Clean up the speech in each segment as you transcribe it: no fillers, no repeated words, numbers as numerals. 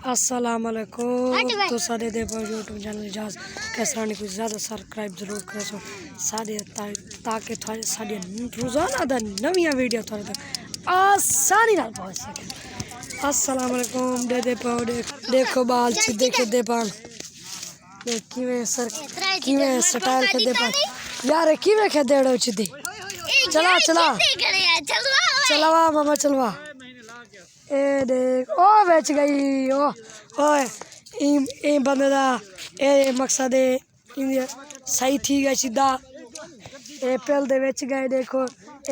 अस्सलामुअलैकुम। तो सारे दे पर यूट्यूब चैनल जास कैसा नहीं कुछ ज़्यादा सब्सक्राइब जरूर करो सारे ताकि थोड़े सारे रोज़ाना दा नवी वीडियो थोड़े तक आसानी नाल पहुंच सके। अस्सलामुअलैकुम। दे पाओ देखो बाल सीधे खेदे पान देख किवें सर किवें स्टाइल खेदे पान यार किवें खेदे डो सीधे चला चला चलवा मामा चलवा ए देख ओ बेच गई ओ ओए ए बंदे दा ए मकसद है सही थी गया सीधा ए पेल दे बेच गए देखो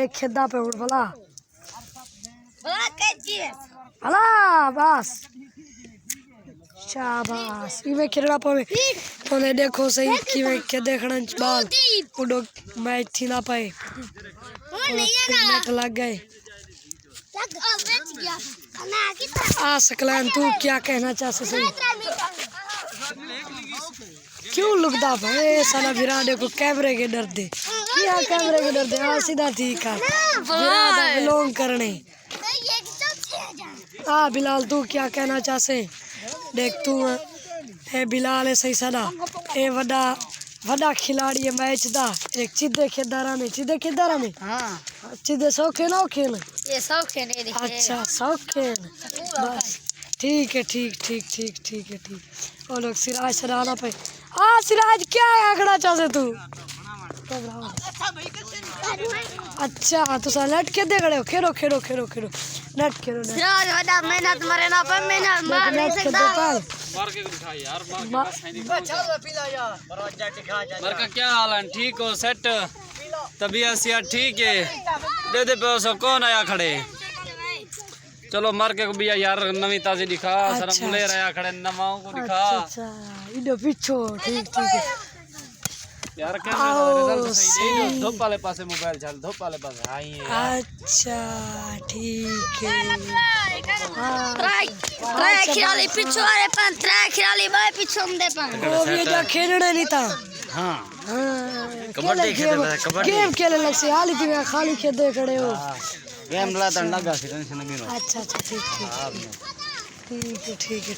एक खेदा पे उड़ भला भला बस शाबाश इवे खेलना पवे ओने देखो सही किवे के देखना बाल उडो मैच थी ना पाए नेट लग गए आ सकलान तू क्या कहना चाहते सही क्यों लुकदा भाई साला विराट देखो कैमरे के डर दे क्या कैमरे के डर दे आ सीधा ठीक है विराट बिलोंग करने आ बिलाल तू क्या कहना चाहते देख तू ए बिलाल है सही सदा ए वड़ा वड़ा खिलाड़ी है मैच दा एक सीधे खेदारा में हां सीधे सौखे ना खेल ये सौखे है अच्छा सौखे बस ठीक है ठीक वो लोग सिराज सराना पे आ सिराज क्या आंकड़ा चाहते तू अच्छा तो सा लट के दे खड़े हो खेलो नेट खेलो सिराज बड़ा मेहनत मरे ना पे मेहनत मार नहीं सकता मार के दिखा यार मार का क्या हाल है ठीक हो सेट तबीयत से ठीक है दे पैसा कौन आया खड़े चलो मार के भी यार नवी ताजी दिखा शर्म ले रहा खड़े नवाओं को दिखा अच्छा इधर पीछे ठीक है यार कैमरा रिजल्ट सही दे धूप वाले पासे मोबाइल चल धूप वाले पासे आई है अच्छा ठीक है ट्राई खिलाड़ी पीछे वाले पान ट्राई खिलाड़ी भाई पीछे दे पान वो भी जो खेलने नहीं था हां कबड्डी गेम खेलने लग से हाली थी खाली खेदे खड़े हो गेम ला तंडा गा से टेंशन नहीं अच्छा ठीक है